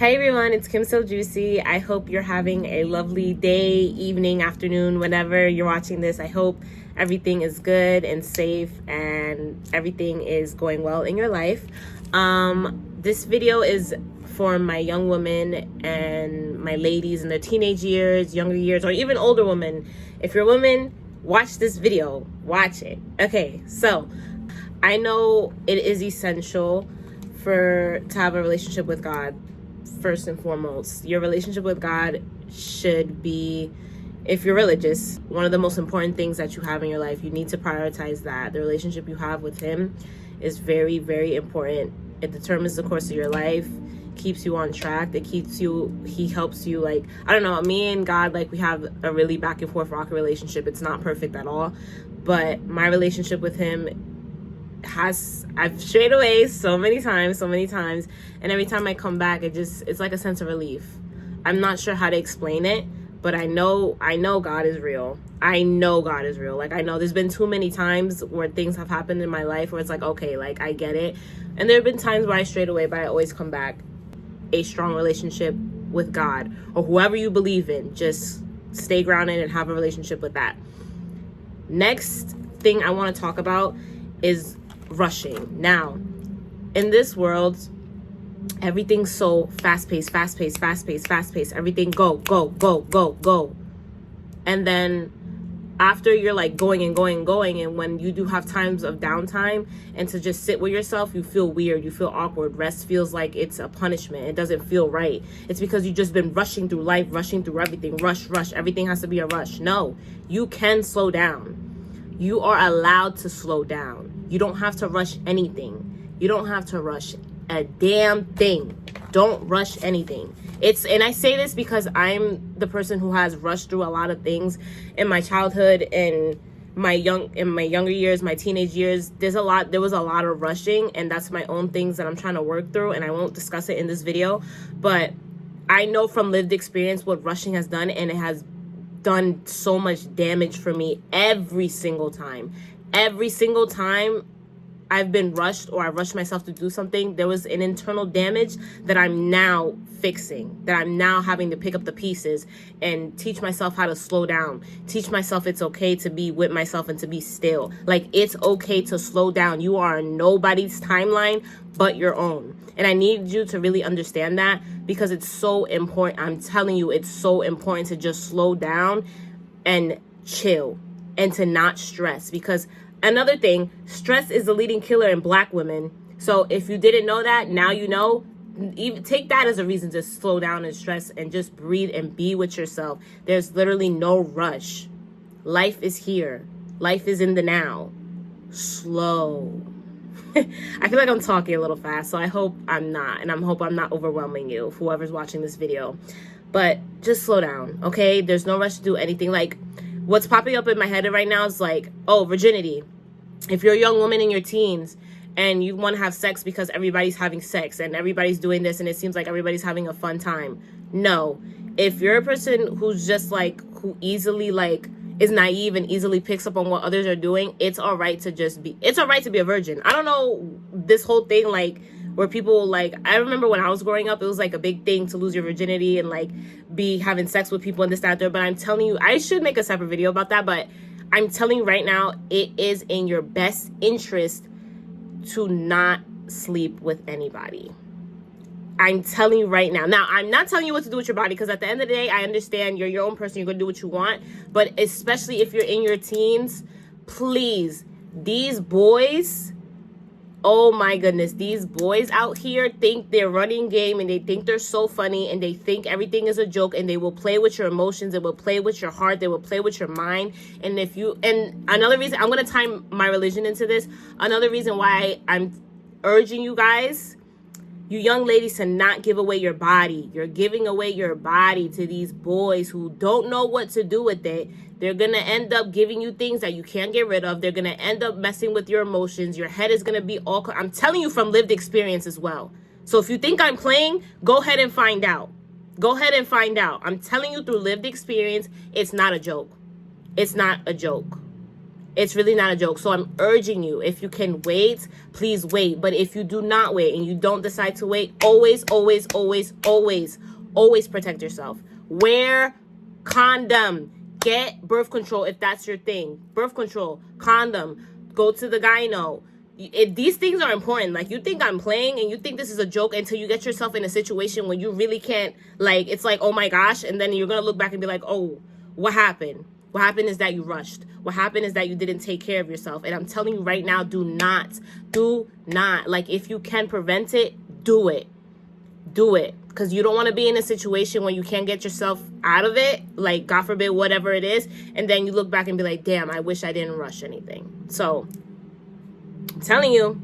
Hey everyone, it's Kim So Juicy. I hope you're having a lovely day, evening, afternoon, whenever you're watching this. I hope everything is good and safe and everything is going well in your life. This video is for my young women and my ladies in their teenage years, younger years, or even older women. If you're a woman, watch this video. Watch it. Okay, so I know it is essential to have a relationship with God. First and foremost, your relationship with God should be, if you're religious, one of the most important things that you have in your life. You need to prioritize that. The relationship you have with him is very, very important. It determines the course of your life, keeps you on track. He helps you, like, I don't know, me and God, like, we have a really back and forth rocky relationship. It's not perfect at all, but my relationship with him I've strayed away so many times, and every time I come back, it's like a sense of relief. I'm not sure how to explain it, but I know God is real. I know God is real. Like, I know there's been too many times where things have happened in my life where it's like, okay, like, I get it. And there have been times where I strayed away, but I always come back. A strong relationship with God or whoever you believe in, just stay grounded and have a relationship with that. Next thing I want to talk about is rushing. Now, in this world, everything's so fast-paced. Everything go. And then after you're like going, and when you do have times of downtime and to just sit with yourself, you feel weird, you feel awkward. Rest feels like it's a punishment. It doesn't feel right. It's because you've just been rushing through life, rushing through everything. Rush. Everything has to be a rush. No, you can slow down. You are allowed to slow down. You don't have to rush anything. You don't have to rush a damn thing. Don't rush anything. And I say this because I'm the person who has rushed through a lot of things in my childhood and my younger years, my teenage years. There was a lot of rushing, and that's my own things that I'm trying to work through, and I won't discuss it in this video, but I know from lived experience what rushing has done, and it has done so much damage for me every single time. Every single time I've been rushed or I rushed myself to do something, there was an internal damage that I'm now fixing, that I'm now having to pick up the pieces and teach myself how to slow down, teach myself it's okay to be with myself and to be still. Like, it's okay to slow down. You are on nobody's timeline but your own. And I need you to really understand that, because it's so important. I'm telling you, it's so important to just slow down and chill and to not stress. Because another thing, stress is the leading killer in Black women. So if you didn't know that, now you know. Even take that as a reason to slow down and stress and just breathe and be with yourself. There's literally no rush. Life is here. Life is in the now. Slow. I feel like I'm talking a little fast, so I hope I'm not. And I hope I'm not overwhelming you, whoever's watching this video. But just slow down, okay? There's no rush to do anything. Like, what's popping up in my head right now is like, oh, virginity. If you're a young woman in your teens and you want to have sex because everybody's having sex and everybody's doing this and it seems like everybody's having a fun time. No. If you're a person who's just like, who easily like is naive and easily picks up on what others are doing, it's all right to be a virgin. I don't know, this whole thing, like, where people, like, I remember when I was growing up, it was like a big thing to lose your virginity and like be having sex with people and this, that, there. But I'm telling you, I should make a separate video about that. But I'm telling you right now, it is in your best interest to not sleep with anybody. I'm telling you right now. Now, I'm not telling you what to do with your body, because at the end of the day, I understand you're your own person. You're going to do what you want. But especially if you're in your teens, please, these boys, oh my goodness, these boys out here think they're running game and they think they're so funny and they think everything is a joke, and they will play with your emotions. They will play with your heart. They will play with your mind. And another reason, I'm going to tie my religion into this. Another reason why I'm urging you guys, you young ladies, to not give away your body. You're giving away your body to these boys who don't know what to do with it. They're going to end up giving you things that you can't get rid of. They're going to end up messing with your emotions. Your head is going to be all... I'm telling you from lived experience as well. So if you think I'm playing, go ahead and find out. Go ahead and find out. I'm telling you through lived experience, it's not a joke. It's not a joke. It's really not a joke. So I'm urging you, if you can wait, please wait. But if you do not wait and you don't decide to wait, always, always, always, always, always protect yourself. Wear condom. Get birth control if that's your thing. Birth control, condom, go to the gyno. These things are important. Like, you think I'm playing and you think this is a joke until you get yourself in a situation where you really can't, like, it's like, oh my gosh, and then you're gonna look back and be like, oh, what happened? What happened is that you rushed. What happened is that you didn't take care of yourself. And I'm telling you right now, do not. Like, if you can prevent it, do it. Do it. Because you don't want to be in a situation where you can't get yourself out of it. Like, God forbid, whatever it is. And then you look back and be like, damn, I wish I didn't rush anything. So, I'm telling you.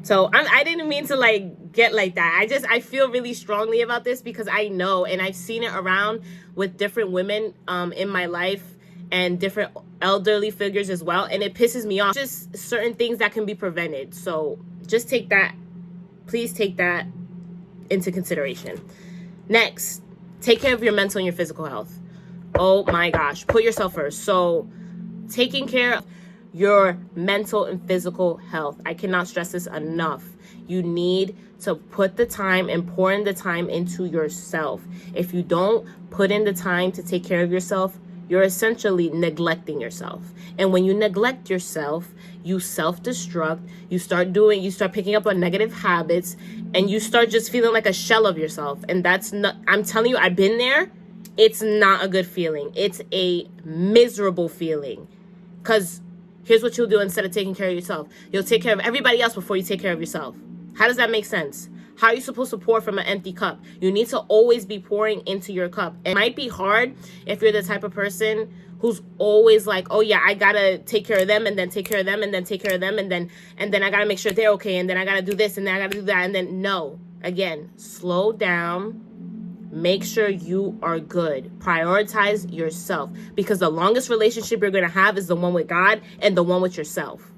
So, I didn't mean to, like, get like that. I feel really strongly about this because I know, and I've seen it around with different women in my life and different elderly figures as well, and it pisses me off. Just certain things that can be prevented. So just take that, please take that into consideration. Next, take care of your mental and your physical health. Oh my gosh, put yourself first. So taking care of your mental and physical health, I cannot stress this enough. You need to put the time and pour in the time into yourself. If you don't put in the time to take care of yourself, you're essentially neglecting yourself. And when you neglect yourself, you self-destruct, you start picking up on negative habits, and you start just feeling like a shell of yourself. And that's not, I'm telling you, I've been there. It's not a good feeling. It's a miserable feeling. Because here's what you'll do instead of taking care of yourself. You'll take care of everybody else before you take care of yourself. How does that make sense? How are you supposed to pour from an empty cup? You need to always be pouring into your cup. It might be hard if you're the type of person who's always like, oh yeah, I gotta take care of them, and then take care of them, and then take care of them, and then I gotta make sure they're okay, and then I gotta do this, and then I gotta do that, and then no. Again, slow down. Make sure you are good. Prioritize yourself, because the longest relationship you're gonna have is the one with God and the one with yourself.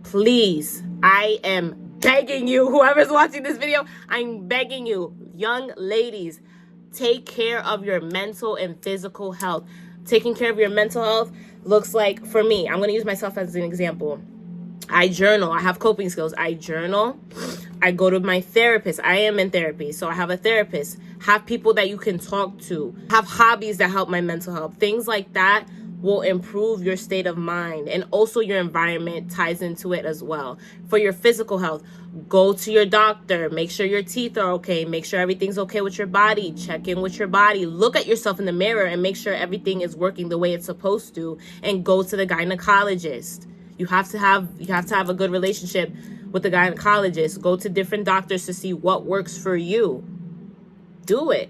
Please, I am begging you, whoever's watching this video, I'm begging you, young ladies, take care of your mental and physical health. Taking care of your mental health looks like, for me, I'm going to use myself as an example. I journal. I have coping skills. I journal. I go to my therapist. I am in therapy, so I have a therapist. Have people that you can talk to. Have hobbies that help my mental health. Things like that will improve your state of mind, and also your environment ties into it as well. For your physical health, go to your doctor, make sure your teeth are okay, make sure everything's okay with your body, check in with your body, look at yourself in the mirror and make sure everything is working the way it's supposed to, and go to the gynecologist. You have to have a good relationship with the gynecologist. Go to different doctors to see what works for you. Do it.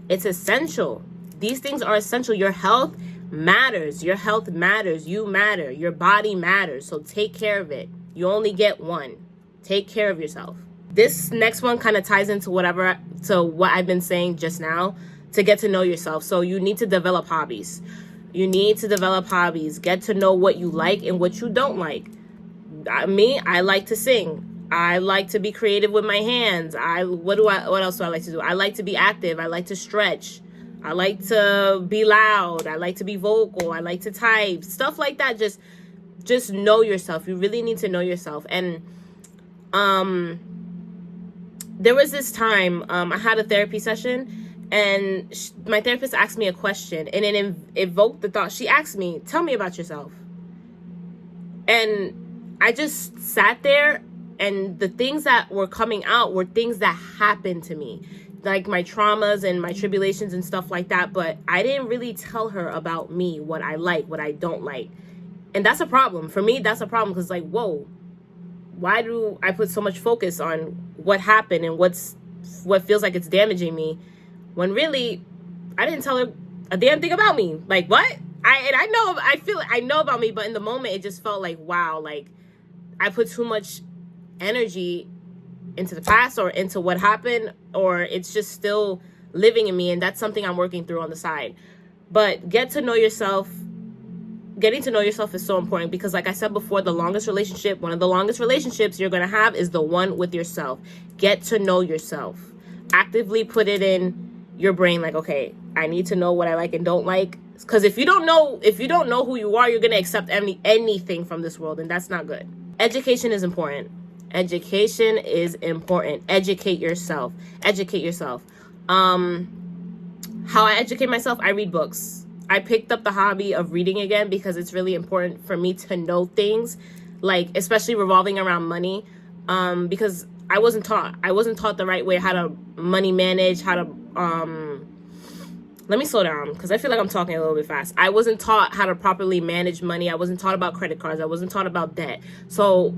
It's essential. These things are essential. Your health matters. Your health matters. You matter. Your body matters. So take care of it. You only get one. Take care of yourself. This next one kind of ties into what I've been saying just now, to get to know yourself. So you need to develop hobbies. You need to develop hobbies. Get to know what you like and what you don't like. I like to sing. I like to be creative with my hands. What else do I like to do? I like to be active. I like to stretch. I like to be loud. I like to be vocal. I like to type. Stuff like that. Just know yourself. You really need to know yourself. And there was this time I had a therapy session, and my therapist asked me a question, and it evoked the thought. She asked me, tell me about yourself. And I just sat there, and the things that were coming out were things that happened to me, like my traumas and my tribulations and stuff like that. But I didn't really tell her about me, what I like, what I don't like. And that's a problem. For me, that's a problem, because like, whoa, why do I put so much focus on what happened and what feels like it's damaging me, when really I didn't tell her a damn thing about me? Like, what? I know about me, but in the moment it just felt like, wow, like I put too much energy into the past or into what happened, or it's just still living in me, and that's something I'm working through on the side. But get to know yourself. Getting to know yourself is so important, because like I said before, one of the longest relationships you're going to have is the one with yourself. Get to know yourself. Actively put it in your brain like, okay, I need to know what I like and don't like. Because if you don't know who you are, you're going to accept anything from this world, and that's not good. Education is important. Education is important. Educate yourself. Educate yourself. How I educate myself, I read books. I picked up the hobby of reading again because it's really important for me to know things, like especially revolving around money, because I wasn't taught. I wasn't taught the right way, how to money manage, how to let me slow down because I feel like I'm talking a little bit fast. I wasn't taught how to properly manage money. I wasn't taught about credit cards. I wasn't taught about debt. So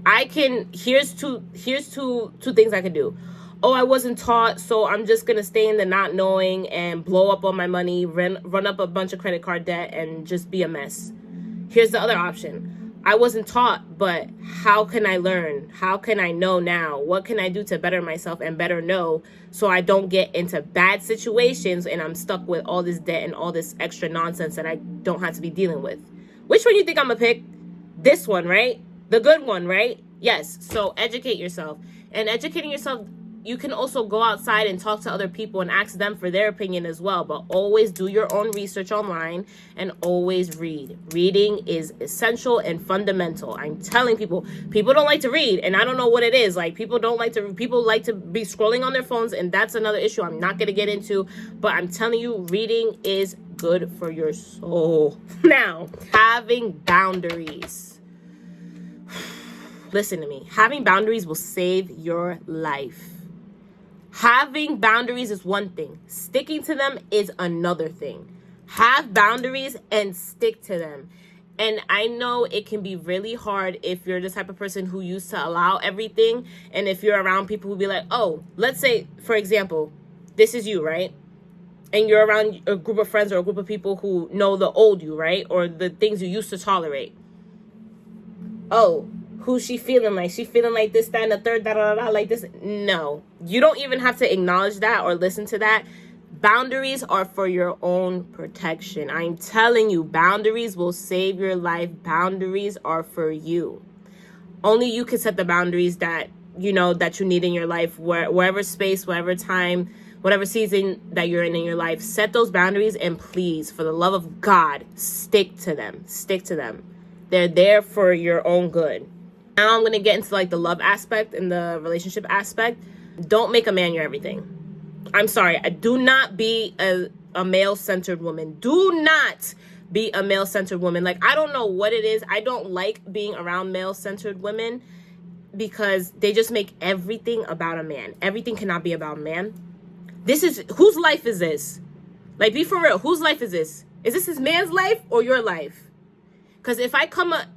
here's two things I could do. Oh, I wasn't taught, so I'm just going to stay in the not knowing and blow up all my money, run up a bunch of credit card debt, and just be a mess. Here's the other option. I wasn't taught, but how can I learn? How can I know now? What can I do to better myself and better know so I don't get into bad situations and I'm stuck with all this debt and all this extra nonsense that I don't have to be dealing with? Which one you think I'm going to pick? This one, right? The good one, right? Yes. So educate yourself. And educating yourself, you can also go outside and talk to other people and ask them for their opinion as well. But always do your own research online and always read. Reading is essential and fundamental. I'm telling people don't like to read. And I don't know what it is. Like people like to be scrolling on their phones. And that's another issue I'm not going to get into. But I'm telling you, reading is good for your soul. Now, having boundaries. Listen to me. Having boundaries will save your life. Having boundaries is one thing. Sticking to them is another thing. Have boundaries and stick to them. And I know it can be really hard if you're the type of person who used to allow everything. And if you're around people who be like, oh, let's say, for example, this is you, right? And you're around a group of friends or a group of people who know the old you, right? Or the things you used to tolerate. Oh, who's she feeling like? She feeling like this, that, and the third, like this. No, you don't even have to acknowledge that or listen to that. Boundaries are for your own protection. I'm telling you, boundaries will save your life. Boundaries are for you. Only you can set the boundaries that you need in your life, wherever space, whatever time, whatever season that you're in your life. Set those boundaries, and please, for the love of God, stick to them. Stick to them. They're there for your own good. Now I'm going to get into like the love aspect and the relationship aspect. Don't make a man your everything. I'm sorry. Do not be a male-centered woman. Do not be a male-centered woman. Like, I don't know what it is. I don't like being around male-centered women because they just make everything about a man. Everything cannot be about a man. Whose life is this? Like, be for real. Whose life is this? Is this man's life or your life? Because if I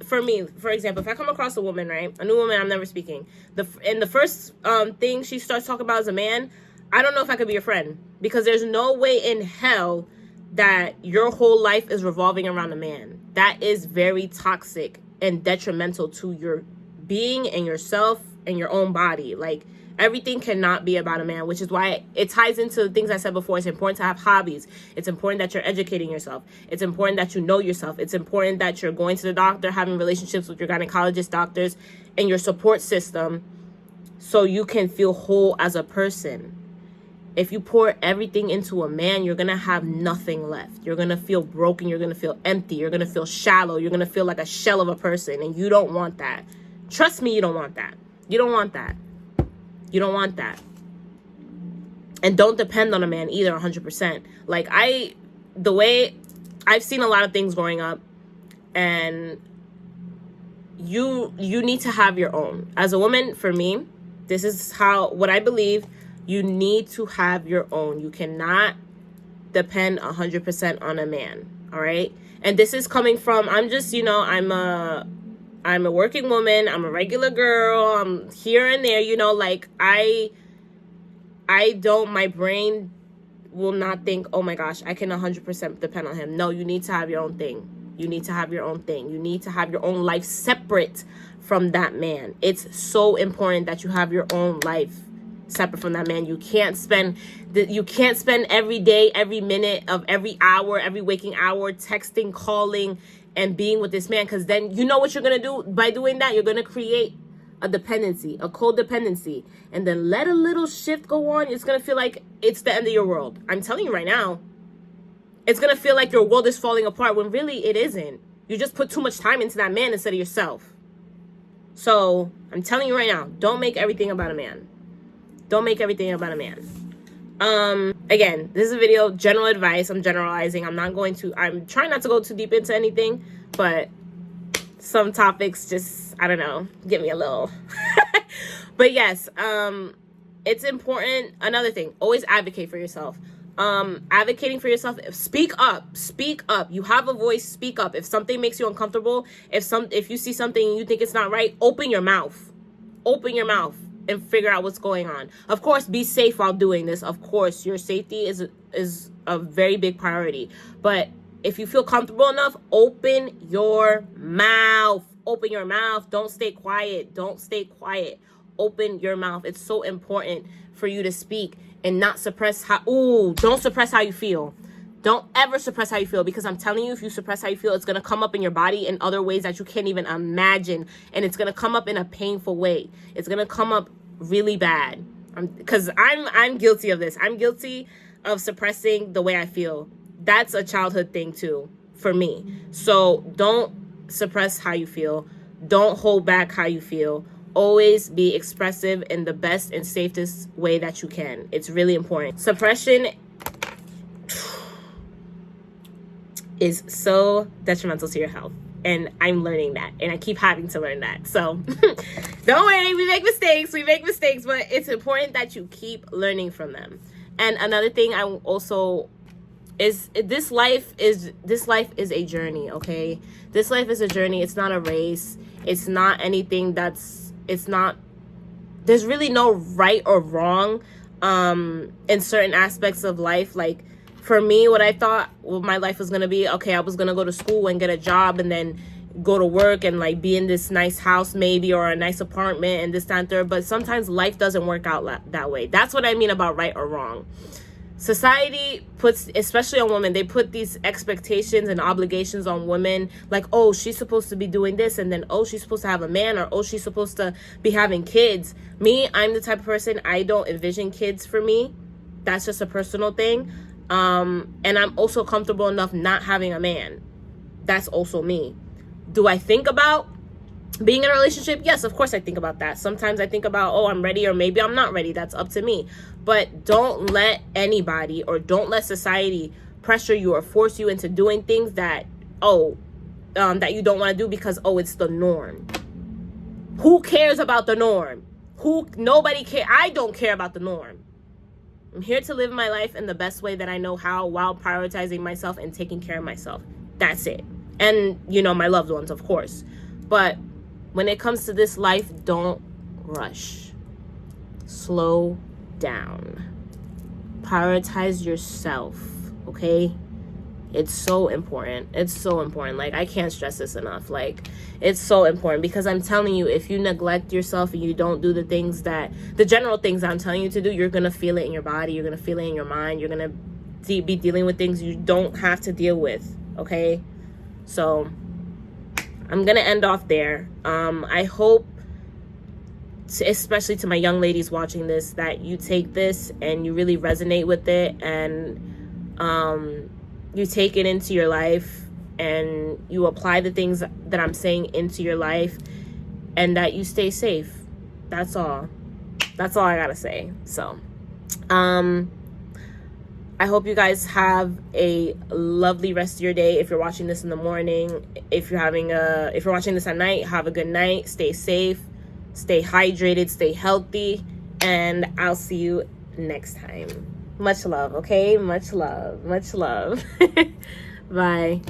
for example, if I come across a woman, right, a new woman I'm never speaking, and the first thing she starts talking about is a man, I don't know if I could be your friend, because there's no way in hell that your whole life is revolving around a man. That is very toxic and detrimental to your being and yourself and your own body. Like, everything cannot be about a man, which is why it ties into the things I said before. It's important to have hobbies. It's important that you're educating yourself. It's important that you know yourself. It's important that you're going to the doctor, having relationships with your gynecologist doctors and your support system so you can feel whole as a person. If you pour everything into a man, you're going to have nothing left. You're going to feel broken. You're going to feel empty. You're going to feel shallow. You're going to feel like a shell of a person, and you don't want that. Trust me, you don't want that. You don't want that. You don't want that. And don't depend on a man either 100%. Like, the way I've seen a lot of things growing up, and you need to have your own. As a woman, for me, this is what I believe, you need to have your own. You cannot depend 100% on a man, all right? And this is coming from, I'm a working woman. I'm a regular girl. I'm here and there, like my brain will not think, oh my gosh, I can 100% depend on him. No, you need to have your own thing. You need to have your own thing. You need to have your own life separate from that man. It's so important that you have your own life separate from that man. You can't spend every day, every minute of every hour, every waking hour, texting, calling, and being with this man, because then you know what you're going to do by doing that? You're going to create a dependency, a codependency, and then let a little shift go on. It's going to feel like it's the end of your world. I'm telling you right now, it's going to feel like your world is falling apart when really it isn't. You just put too much time into that man instead of yourself. So I'm telling you right now, don't make everything about a man. Don't make everything about a man. Again, this is a video, general advice. I'm generalizing. I'm trying not to go too deep into anything, but some topics just, I don't know, get me a little. But yes, it's important. Another thing, always advocate for yourself. Advocating for yourself, speak up. You have a voice, speak up. If something makes you uncomfortable, if you see something and you think it's not right, open your mouth and figure out what's going on. Of course, be safe while doing this. Of course, your safety is a very big priority. But if you feel comfortable enough, open your mouth. Don't stay quiet. Open your mouth. It's so important for you to speak and not suppress don't suppress how you feel. Don't ever suppress how you feel, because I'm telling you, if you suppress how you feel, it's going to come up in your body in other ways that you can't even imagine. And it's going to come up in a painful way. It's going to come up really bad. Because I'm guilty of this. I'm guilty of suppressing the way I feel. That's a childhood thing too, for me. So don't suppress how you feel. Don't hold back how you feel. Always be expressive in the best and safest way that you can. It's really important. Suppression is so detrimental to your health. And I'm learning that. And I keep having to learn that. So don't worry, we make mistakes, but it's important that you keep learning from them. And another thing I also is this life is a journey, okay? This life is a journey. It's not a race. It's not anything there's really no right or wrong in certain aspects of life. Like for me, what I thought my life was going to be, okay, I was going to go to school and get a job and then go to work and like be in this nice house maybe, or a nice apartment and this, that, and third. But sometimes life doesn't work out that way. That's what I mean about right or wrong. Society puts, especially on women, they put these expectations and obligations on women, like, oh, she's supposed to be doing this, and then, oh, she's supposed to have a man, or, oh, she's supposed to be having kids. Me, I'm the type of person, I don't envision kids for me. That's just a personal thing. And I'm also comfortable enough not having a man. That's also me. Do I think about being in a relationship? Yes, of course I think about that. Sometimes I think about, oh, I'm ready, or maybe I'm not ready. That's up to me. But don't let anybody, or don't let society pressure you or force you into doing things that that you don't want to do because, it's the norm. Who cares about the norm? Nobody cares. I don't care about the norm. I'm here to live my life in the best way that I know how, while prioritizing myself and taking care of myself. That's it. And, my loved ones, of course. But when it comes to this life, don't rush. Slow down. Prioritize yourself, okay? It's so important. Like, I can't stress this enough. Like, it's so important, because I'm telling you, if you neglect yourself and you don't do the general things I'm telling you to do, you're gonna feel it in your body, you're gonna feel it in your mind, you're gonna be dealing with things you don't have to deal with, okay? So I'm gonna end off there. I hope, especially to my young ladies watching this, that you take this and you really resonate with it, and you take it into your life and you apply the things that I'm saying into your life, and that you stay safe. That's all I gotta say. So I hope you guys have a lovely rest of your day. If you're watching this in the morning, if you're watching this at night, have a good night. Stay safe, stay hydrated, stay healthy, and I'll see you next time. Much love, okay? Much love. Bye.